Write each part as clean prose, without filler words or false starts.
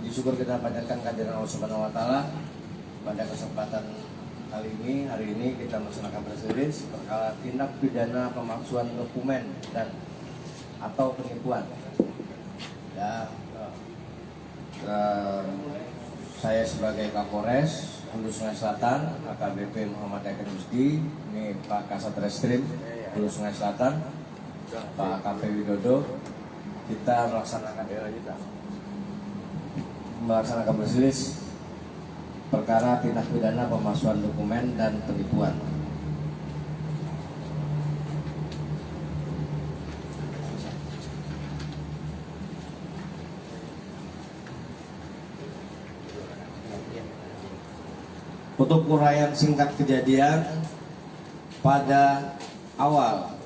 Puji syukur kita panjatkan kehadiran Allah Subhanahu wa taala. Pada kesempatan kali ini, hari ini kita melaksanakan press release perkara tindak pidana pemalsuan dokumen dan atau penipuan. Ya, saya sebagai Kapolres Hulu Sungai Selatan, AKBP Muhammad Yakin Rusdi, ini Pak Kasat Reskrim Hulu Sungai Selatan, Pak KP Widodo, kita melaksanakan press release perkara tindak pidana pemalsuan dokumen dan penipuan. Untuk uraian singkat kejadian, pada awal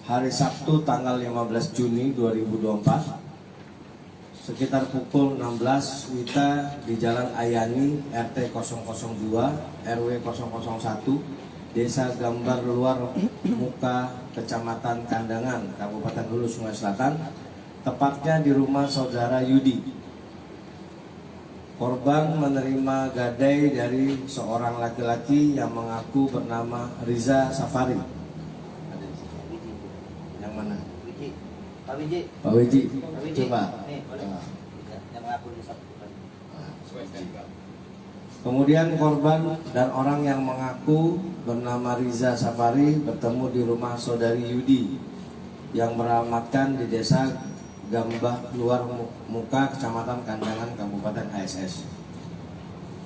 hari Sabtu tanggal 15 Juni 2024 sekitar pukul 16 WITA di Jalan Ayani RT 002 RW 001 Desa Gambar Luar Muka Kecamatan Kandangan Kabupaten Hulu Sungai Selatan, tepatnya di rumah saudara Yudi. Korban menerima gadai dari seorang laki-laki yang mengaku bernama Riza Safari. Yang mana? Pak Wiji. Pak Wiji. Coba. Yang mengaku Riza. Kemudian korban dan orang yang mengaku bernama Riza Safari bertemu di rumah saudari Yudi yang beralamatkan di Desa Gambah Luar Muka Kecamatan Kandangan Kabupaten HSS.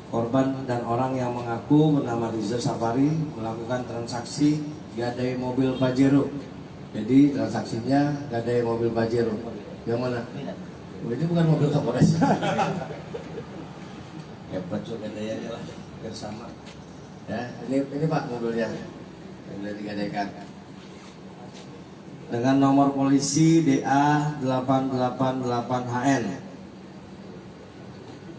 Korban dan orang yang mengaku bernama Riza Safari melakukan transaksi gadai mobil Pajero. Jadi transaksinya gadai mobil Pajero. Yang mana? Ini bukan mobil Kapolres. Ya betul gadaiannya lah, biar sama. Ya, ini Pak mobilnya yang sudah digadaikan. Dengan nomor polisi DA 888HN.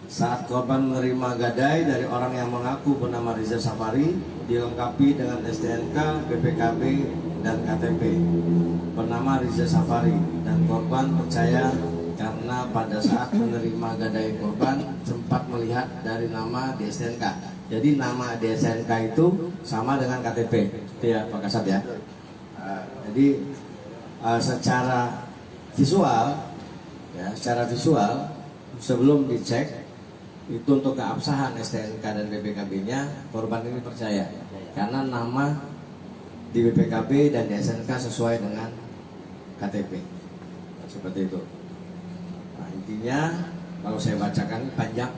Saat korban menerima gadai dari orang yang mengaku bernama Riza Safari, dilengkapi dengan STNK, BPKB, dan KTP bernama Riza Safari, dan korban percaya karena pada saat menerima gadai korban sempat melihat dari nama di STNK. Jadi nama di STNK itu sama dengan KTP, itu ya Pak Kasat ya. Jadi secara visual sebelum dicek itu untuk keabsahan STNK dan BPKB-nya, korban ini percaya karena nama di BPKB dan di STNK sesuai dengan KTP, seperti itu. Nah, intinya kalau saya bacakan panjang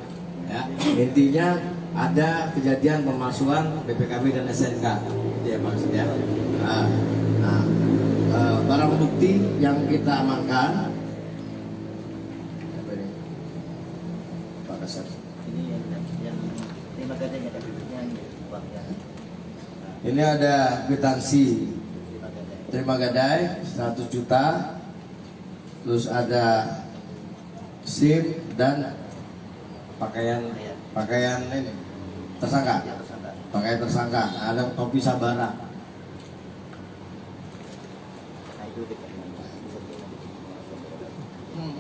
ya, intinya ada kejadian pemalsuan BPKB dan STNK, itu ya maksudnya. Barang bukti yang kita amankan, Pak Kasat. Ini ada kwitansi terima gadai 100 juta, terus ada SIM dan pakaian ini tersangka, pakaian tersangka, ada topi sabara.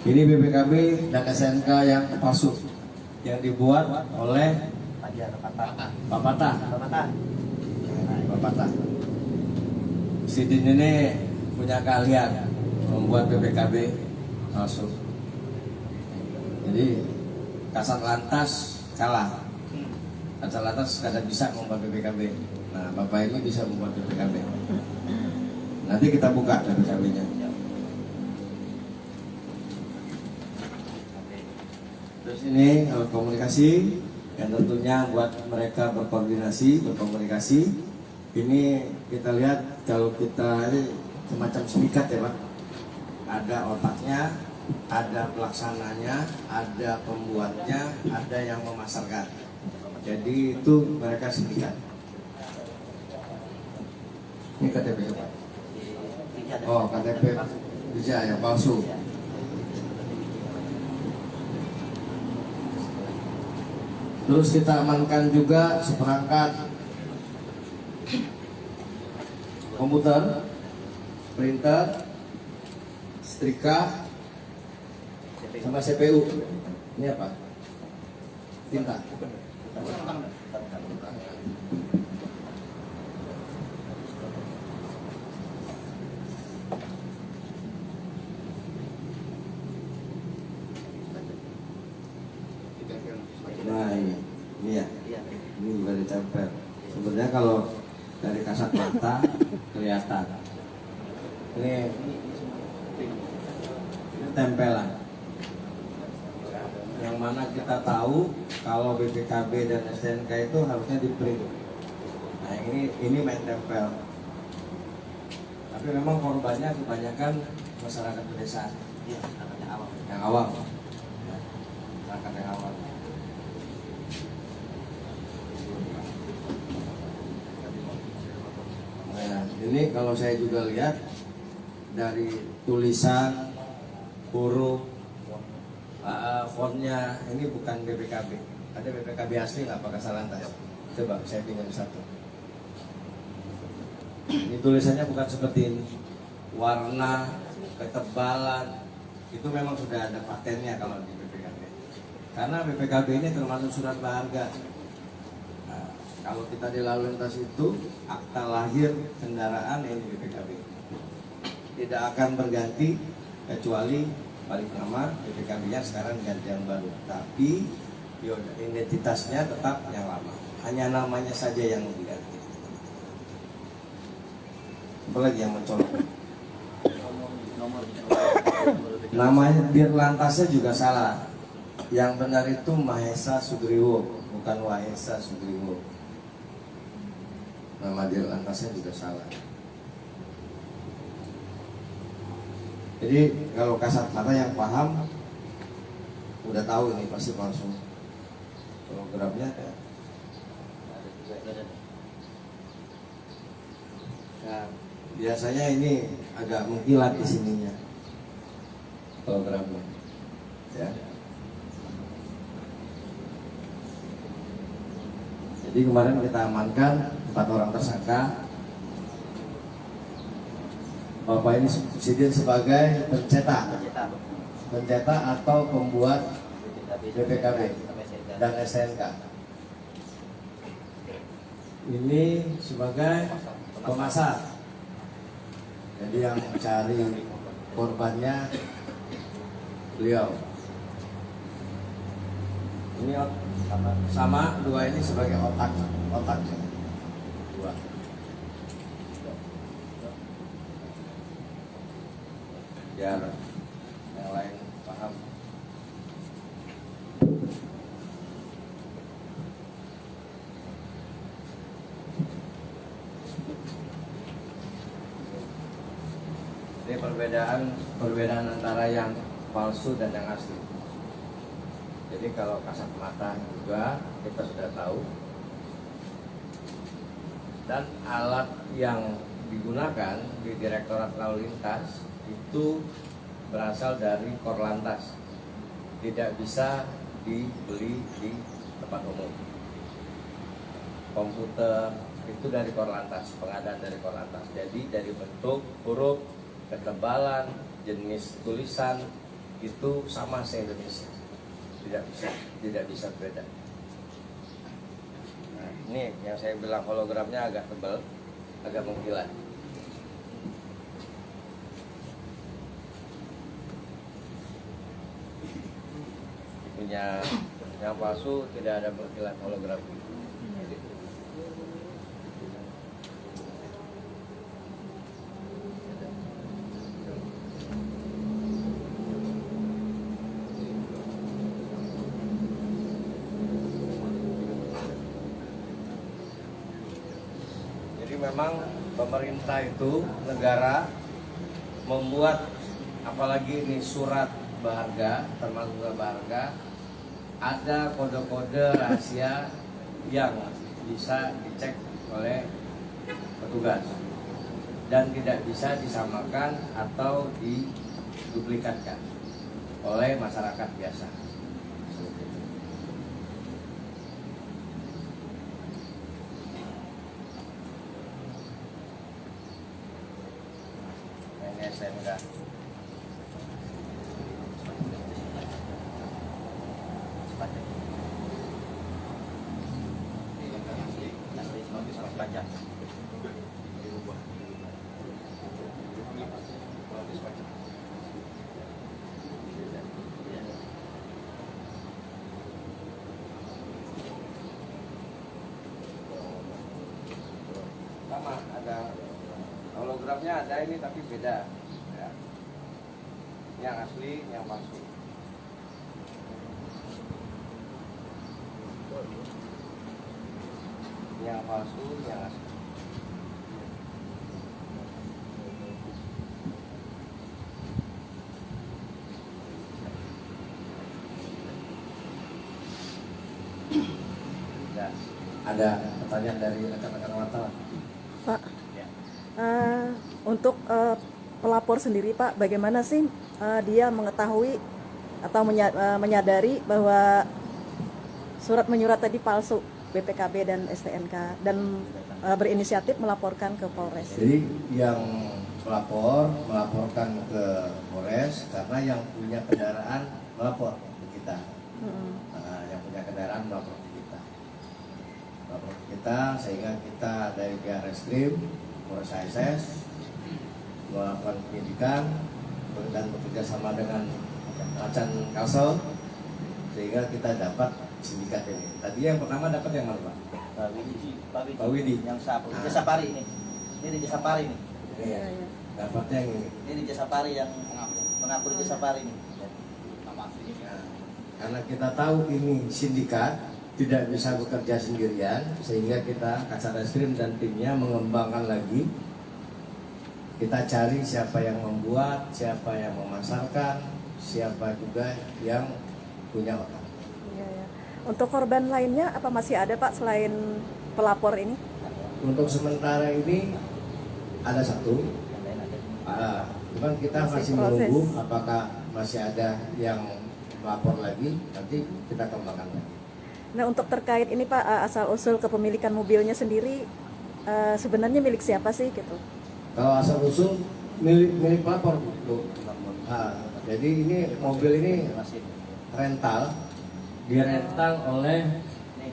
Ini BPKB dan SNK yang palsu yang dibuat oleh Pak Patah. Sidin ini punya keahlian membuat BPKB palsu. Jadi Kasat Lantas kalah. Kasat Lantas kadang bisa membuat BPKB. Nah, Bapak ini bisa membuat BPKB. Nanti kita buka BPKB-nya. Terus ini alat komunikasi yang tentunya buat mereka berkomunikasi. Ini kita lihat kalau kita ini semacam semikat ya Pak. Ada otaknya, ada pelaksananya, ada pembuatnya, ada yang memasarkan. Jadi itu mereka sindikat. Ini KTP Pak. Oh, KTP bisa yang palsu. Terus kita amankan juga seperangkat komputer, printer, setrika, sama CPU. Ini apa? tinta. Nah ini ya, Iya. ini juga ditempel. Sebenarnya kalau dari kasat mata kelihatan. Ini tempelan. Yang mana kita tahu kalau BPKB dan STNK itu harusnya di print. Nah ini main tempel. Tapi memang korbannya kebanyakan masyarakat pedesaan Iya, katanya awal. yang awam. Ya, masyarakat yang awam. Nah, ini kalau saya juga lihat dari tulisan, huruf, fontnya ini bukan BPKB. Ada BPKB asli nggak pakai Salantas? Coba saya pinjam satu. Ini tulisannya bukan seperti ini. Warna, ketebalan, itu memang sudah ada patennya kalau di BPKB. Karena BPKB ini termasuk surat berharga. Nah, kalau kita di lalu lintas itu akta lahir kendaraan ini BPKB. Tidak akan berganti kecuali balik nama BPKB-nya sekarang ganti yang baru. Tapi identitasnya tetap yang lama. Hanya namanya saja yang diganti. Apalagi yang mencolok. Nomor Namanya Dirlantasnya juga salah. Yang benar itu Mahesa Sugriwo, bukan Wahesa Sugriwo. Nama Dirlantasnya juga salah. Jadi kalau kasat mata yang paham udah tahu ini pasti palsu. Hologramnya ya. ada juga ada. Nah, biasanya ini agak mengkilat di sininya hologramnya, ya. Jadi kemarin kita amankan 4 orang tersangka. Bapak ini subsidi sebagai pencetak atau pembuat BPKB dan STNK. Ini sebagai pemasar. Jadi yang mencari korbannya beliau. Ini sama dua ini sebagai otaknya. Dua. Biar yang lain paham. Ini perbedaan antara yang palsu dan yang asli. Jadi kalau kasat mata juga kita sudah tahu. Dan alat yang digunakan di Direktorat Lalu Lintas itu berasal dari Korlantas. Tidak bisa dibeli di tempat umum. Komputer itu dari Korlantas, pengadaan dari Korlantas. Jadi dari bentuk, huruf, ketebalan, jenis tulisan itu sama se-Indonesia. Tidak bisa beda. Nah, ini yang saya bilang hologramnya agak tebal, agak mengkilat. Punya yang palsu tidak ada mengkilat hologram. Memang pemerintah itu negara membuat apalagi ini surat berharga, termasuk surat berharga, ada kode-kode rahasia yang bisa dicek oleh petugas dan tidak bisa disamakan atau diduplikatkan oleh masyarakat biasa. STNK. pajak. Sama ada hologramnya, ada ini tapi beda ya. Yang asli, yang palsu. Yang palsu, yang asli. Ya, ada pertanyaan dari rekan-rekan wartawan. Pak, Ya. untuk pelapor sendiri Pak, bagaimana sih dia mengetahui atau menyadari bahwa surat menyurat tadi palsu BPKB dan STNK dan berinisiatif melaporkan ke Polres? Jadi yang melaporkan ke Polres karena yang punya kendaraan melapor ke kita. Nah, yang punya kendaraan melapor ke kita, sehingga kita dari pihak Reskrim Polres ASS melakukan penyidikan dan bekerja sama dengan Macan Kalsel sehingga kita dapat sindikat ini. Tadi yang pertama dapat yang mana Pak? Pak Widi. Yang sapu. Ah. Di Jasa Pari ini. Ini di Jasa Pari ini. Iya. Dapatnya yang ini. Ini di Jasa Pari yang mengaku di Jasa Pari ini. Nah, karena kita tahu ini sindikat tidak bisa bekerja sendirian, sehingga kita Kasat Reskrim dan timnya mengembangkan lagi. Kita cari siapa yang membuat, siapa yang memasarkan, siapa juga yang punya otak. Iya, ya. Untuk korban lainnya apa masih ada Pak selain pelapor ini? Untuk sementara ini ada satu, Yang lain ada. cuman kita Masih masih proses. menunggu apakah masih ada yang melapor lagi, nanti kita kembangkan lagi. Nah, untuk terkait ini Pak, asal-usul kepemilikan mobilnya sendiri sebenarnya milik siapa sih gitu? Kalau asal usul milik pelapor, Bu. Jadi ini mobil ini Masih. rental, dirental oleh Nih.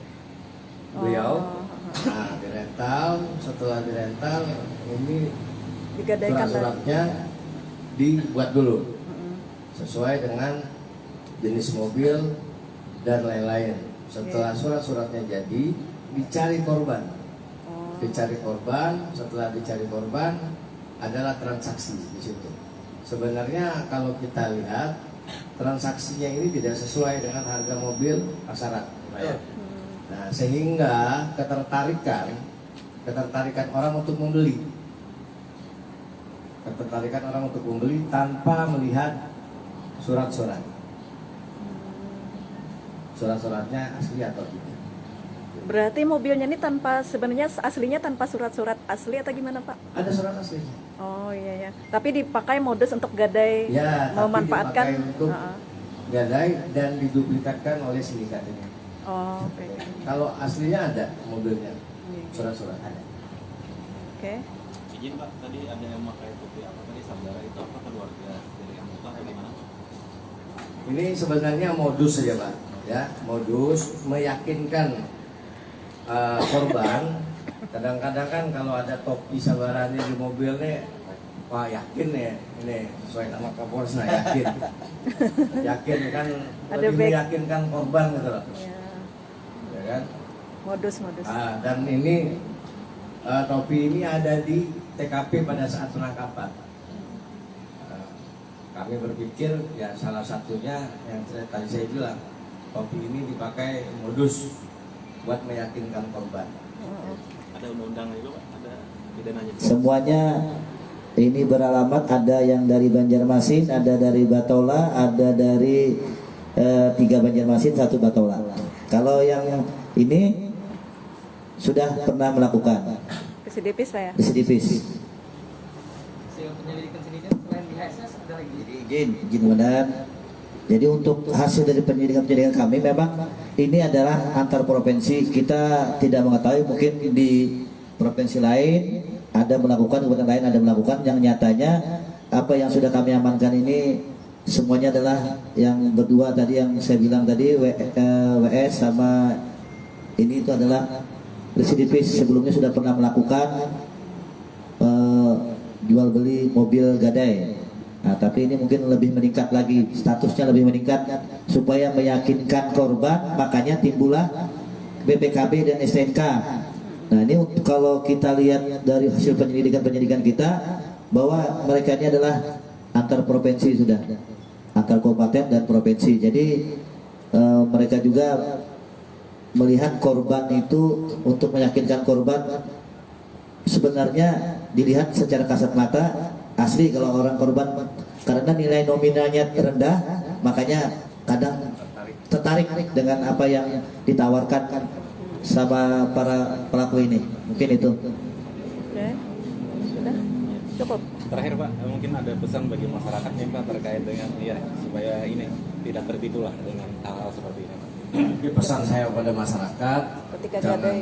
beliau. Oh, Nah, dirental, setelah dirental ini digadaikan surat-suratnya dibuat dulu Mm-mm. sesuai dengan jenis mobil dan lain-lain. Setelah surat-suratnya jadi, dicari korban. Oh. Dicari korban, setelah dicari korban adalah transaksi di situ. Sebenarnya kalau kita lihat transaksinya ini tidak sesuai dengan harga mobil pasaran. Nah, sehingga ketertarikan orang untuk membeli. Ketertarikan orang untuk membeli tanpa melihat surat-surat. Surat-suratnya asli atau tidak. Berarti mobilnya ini sebenarnya aslinya tanpa surat-surat asli atau gimana Pak? Ada surat asli. Oh iya ya. Tapi dipakai modus untuk gadai, Ya, tapi memanfaatkan. dipakai untuk gadai dan diduplikatkan oleh sindikat ini. Oh, oke. Kalau aslinya ada mobilnya, Iya. surat-surat ada. Oke. Izin Pak, tadi ada yang memakai topi apa tadi saudara itu apa keluarga dari anggota atau gimana? Ini sebenarnya modus saja Pak, ya modus meyakinkan korban. Kadang-kadang kan kalau ada topi sabarannya di mobil nih, wah yakin ya ini sesuai nama Kapolres, nah yakin, yakin kan Ada lebih back. meyakinkan korban gitu loh, Ya. ya kan? Modus. Dan ini topi ini ada di TKP pada saat penangkapan. Kami berpikir ya salah satunya yang tadi saya bilang, topi ini dipakai modus buat meyakinkan korban. Ada undang-undang itu Pak, ada pidananya. Semuanya ini beralamat, ada yang dari Banjarmasin, ada dari Batola, ada dari 3 Banjarmasin, 1 Batola. Kalau yang ini sudah pernah melakukan Residipis Pak ya? residipis. Jadi izin benar. Jadi untuk hasil dari penyelidikan kami memang ini adalah antar provinsi, kita tidak mengetahui mungkin di provinsi lain ada melakukan, kabupaten lain ada melakukan. Yang nyatanya apa yang sudah kami amankan ini semuanya adalah yang berdua tadi yang saya bilang tadi, WS sama ini itu adalah residivis sebelumnya sudah pernah melakukan jual beli mobil gadai. Nah, tapi ini mungkin lebih meningkat lagi, statusnya lebih meningkat supaya meyakinkan korban, makanya timbullah BPKB dan STNK. Nah, ini kalau kita lihat dari hasil penyelidikan kita bahwa mereka ini adalah antar provinsi sudah, antar kabupaten dan provinsi. Jadi mereka juga melihat korban itu untuk meyakinkan korban sebenarnya dilihat secara kasat mata asli kalau orang korban, karena nilai nominalnya rendah makanya kadang tertarik dengan apa yang ditawarkan sama para pelaku ini. Mungkin itu. Oke, sudah cukup. Terakhir Pak, mungkin ada pesan bagi masyarakat nih Pak terkait dengan supaya ini tidak tertipu lah dengan hal-hal seperti ini. Jadi pesan saya kepada masyarakat, Ketika gadai.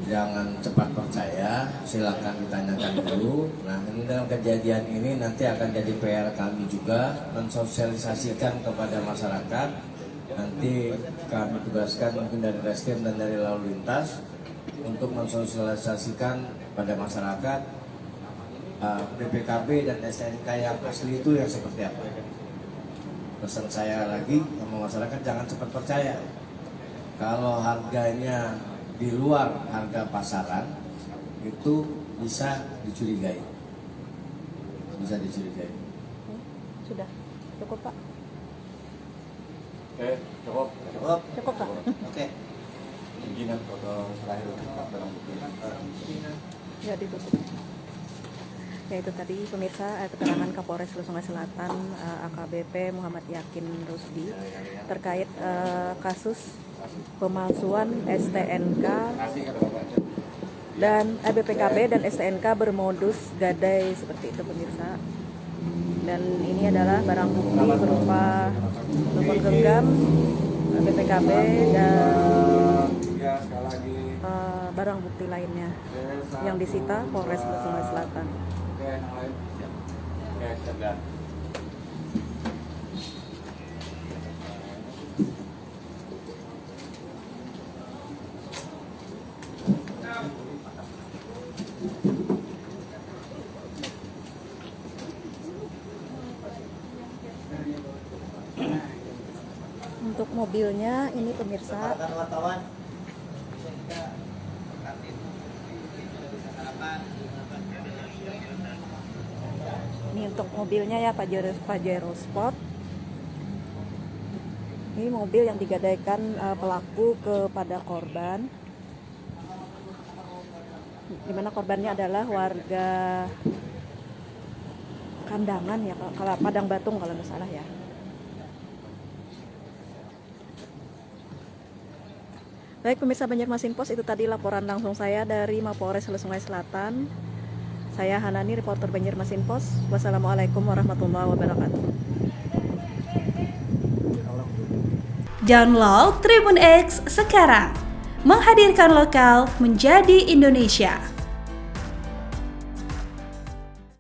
jangan cepat percaya, silakan ditanyakan dulu. Nah, ini dalam kejadian ini nanti akan jadi PR kami juga mensosialisasikan kepada masyarakat. Nanti kami tugaskan mungkin dari Reskrim dan dari Lalu Lintas untuk mensosialisasikan pada masyarakat BPKB dan STNK yang asli itu yang seperti apa. Pesan saya lagi sama masyarakat, jangan cepat percaya. Kalau harganya di luar harga pasaran itu bisa dicurigai. Bisa dicurigai. Sudah cukup Pak. Oke, cukup. Cukup Pak. Oke. Izin foto terakhir Pak barang bukti. Ya ditutup. Ya itu tadi pemirsa keterangan Kapolres Hulu Sungai Selatan AKBP Muhammad Yakin Rusdi terkait kasus pemalsuan STNK dan BPKB dan STNK bermodus gadai seperti itu pemirsa. Dan ini adalah barang bukti berupa telepon genggam BPKB dan barang bukti lainnya yang disita Polres Hulu Sungai Selatan. Oke, yang lain siap. Oke, siap. Untuk mobilnya ini pemirsa Rekan wartawan. ini untuk mobilnya ya Pajero Sport. Ini mobil yang digadaikan pelaku kepada korban, dimana korbannya adalah warga Kandangan ya, kalau Padang Batung kalau nggak salah ya. Baik pemirsa Banjarmasin Post, itu tadi laporan langsung saya dari Mapolres Hulu Sungai Selatan. Saya Hanani, reporter Banjarmasin Post. Wassalamualaikum warahmatullahi wabarakatuh. Download Tribun X sekarang, menghadirkan lokal menjadi Indonesia.